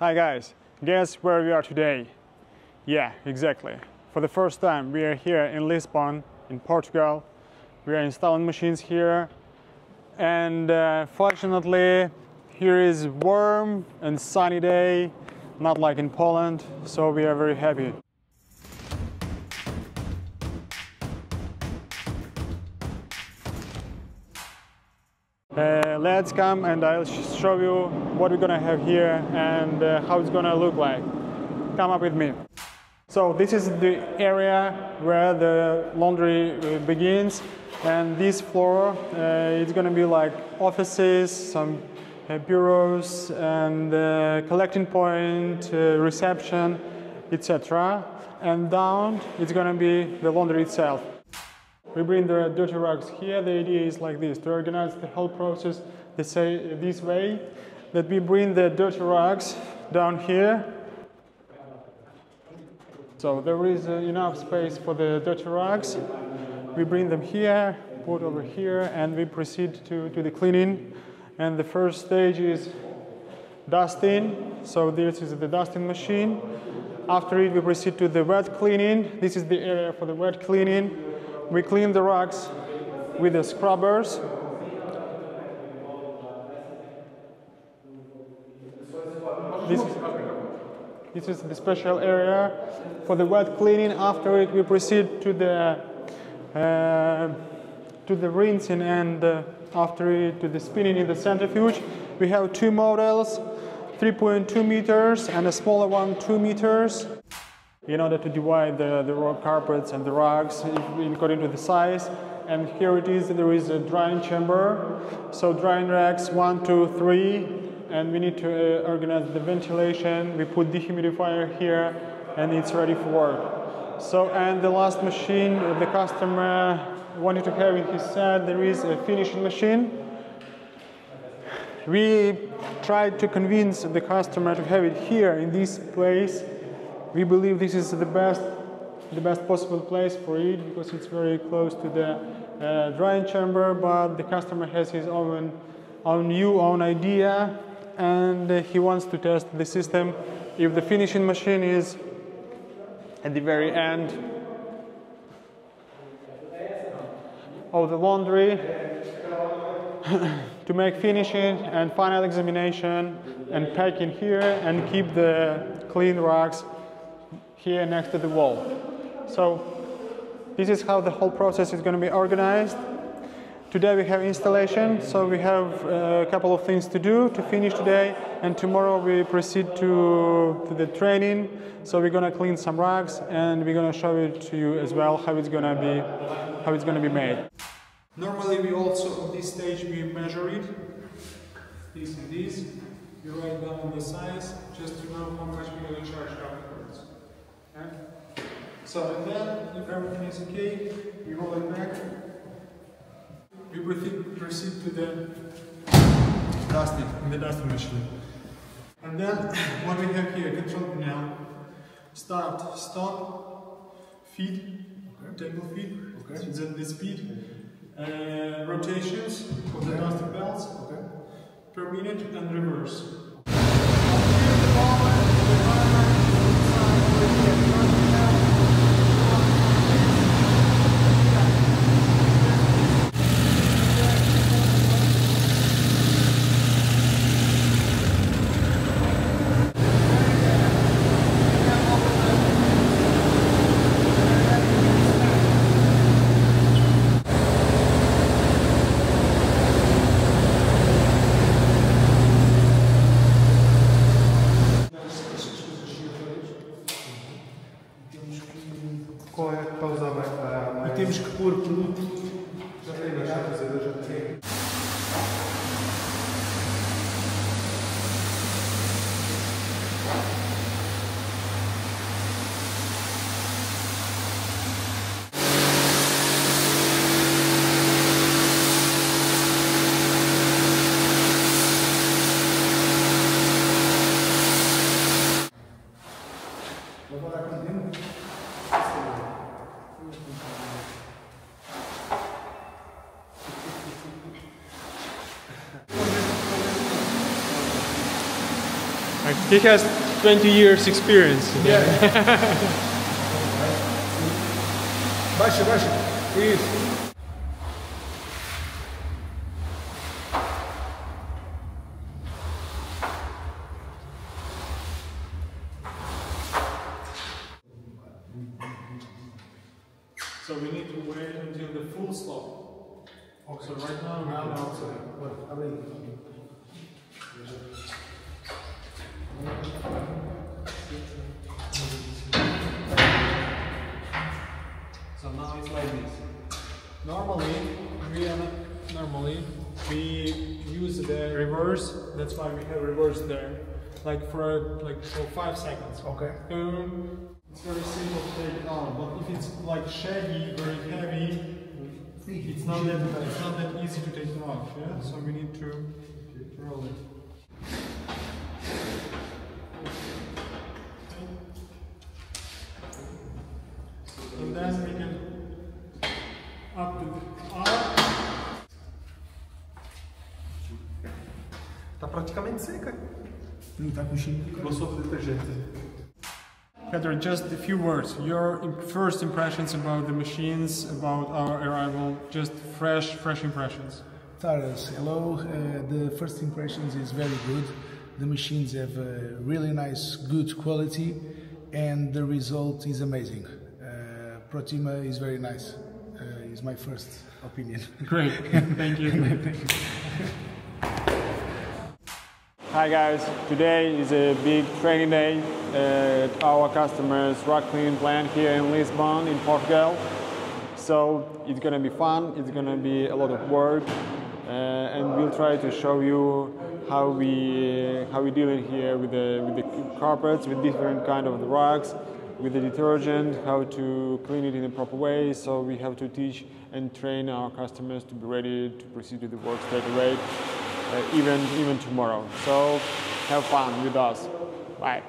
Hi guys, guess where we are today? Yeah, exactly. For the first time we are here in Lisbon, in Portugal. We are installing machines here, and fortunately here is warm and sunny day, not like in Poland, so we are very happy. Let's come and I'll show you what we're gonna have here and how it's gonna look like. Come up with me. So this is the area where the laundry begins, and this floor it's gonna be like offices, some bureaus and collecting point, reception, etc. And down it's gonna be the laundry itself. We bring the dirty rugs here. The idea is like this, to organize the whole process this way, that we bring the dirty rugs down here. So there is enough space for the dirty rugs. We bring them here, put over here, and we proceed to the cleaning. And the first stage is dusting. So this is the dusting machine. After it, we proceed to the wet cleaning. This is the area for the wet cleaning. We clean the rugs with the scrubbers. This is the special area for the wet cleaning. After it, we proceed to the rinsing, and after it to the spinning in the centrifuge. We have two models, 3.2 meters and a smaller one, 2 meters. In order to divide the carpets and the rugs according to the size. And here it is, there is a drying chamber. So drying racks 1, 2, 3, and we need to organize the ventilation. We put dehumidifier here, and it's ready for work. So, and the last machine the customer wanted to have in his set, there is a finishing machine. We tried to convince the customer to have it here in this place. We believe this is the best possible place for it because it's very close to the drying chamber, but the customer has his own idea, and he wants to test the system if the finishing machine is at the very end of the laundry to make finishing and final examination and packing here and keep the clean rugs here next to the wall. So this is how the whole process is going to be organized. Today we have installation, so we have a couple of things to do to finish today, and tomorrow we proceed to the training. So we're going to clean some rugs, and we're going to show it to you as well how it's going to be made. Normally we also at this stage we measure it. This and this. You write down the size just to know how much we're going to charge afterwards. Okay. So and then, if everything is okay, we roll it back. We proceed to the dusting machine. And then what we have here, control panel, start, stop, feed, table feed, the speed, rotations of the dusting belts per minute, and reverse. Qual é a pausa aberta? E temos que pôr produto. Já tem, já tem. Vou dar com tempo. He has 20 years experience. Yeah. Baixa, baixa. Isso. So we need to wait until the full stop. Okay. So right now we Não, can... não, sorry. Abre aí. So now it's like this. Normally we use the reverse. That's why we have reverse there, like for 5 seconds. Okay. It's very simple to take it out, but if it's like shaggy, very heavy, it's not that easy to take it off. Yeah. So we need to roll it. And then we can up the arm. Tá praticamente seca. Não tá com cheiro de gostou do detergente. Pedro, just a few words. Your first impressions about the machines, about our arrival, just fresh impressions. Taras, hello. The first impressions is very good. The machines have a really nice, good quality, and the result is amazing. Protima is very nice. Is my first opinion. Great, thank you. Thank you. Hi guys, today is a big training day at our customers' rock cleaning plant here in Lisbon, in Portugal. So it's gonna be fun, it's gonna be a lot of work, and we'll try to show you how we deal in here with the carpets, with different kind of the rocks, with the detergent, how to clean it in a proper way. So we have to teach and train our customers to be ready to proceed with the work straight away, even tomorrow. So have fun with us. Bye.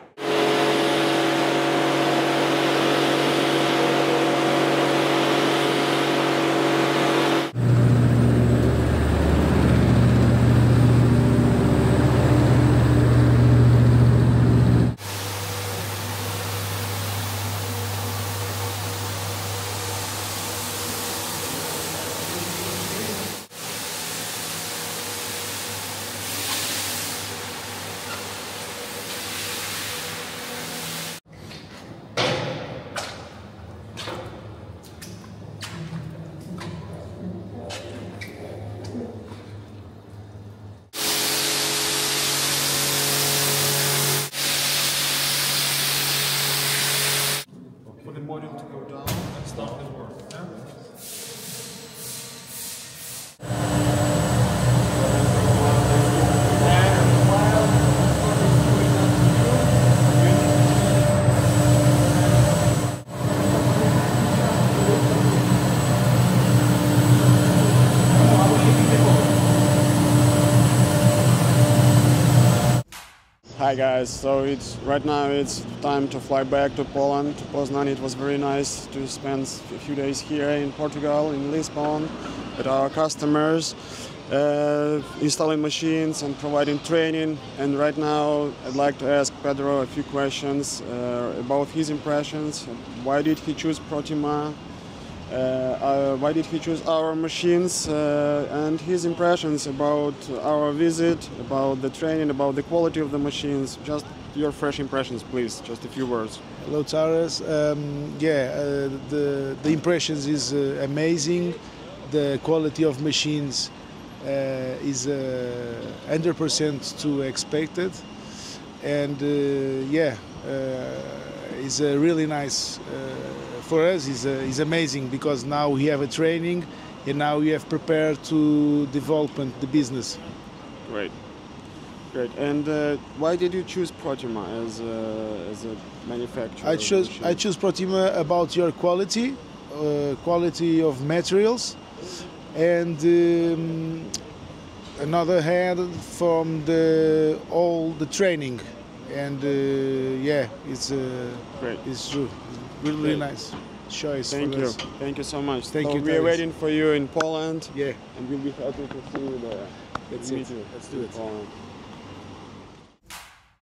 For the module to go down and start his work. Yeah? Hi guys, so right now it's time to fly back to Poland, to Poznan. It was very nice to spend a few days here in Portugal, in Lisbon, with our customers, installing machines and providing training. And right now I'd like to ask Pedro a few questions about his impressions. Why did he choose Protima? Why did he choose our machines, and his impressions about our visit, about the training, about the quality of the machines. Just your fresh impressions, please, just a few words. Hello, Taras. The impressions is amazing. The quality of machines is 100% to expected, and it's really nice. For us is amazing because now we have a training and now we have prepared to develop the business. Great. And why did you choose Protima as a manufacturer? I choose Protima about your quality of materials, and another hand from all the training, and it's great. It's true. Really nice choice. Thank you. Us. Thank you so much. Thank you. We are waiting for you in Poland. Yeah. And we'll be happy to see you there. Let's do it. Poland.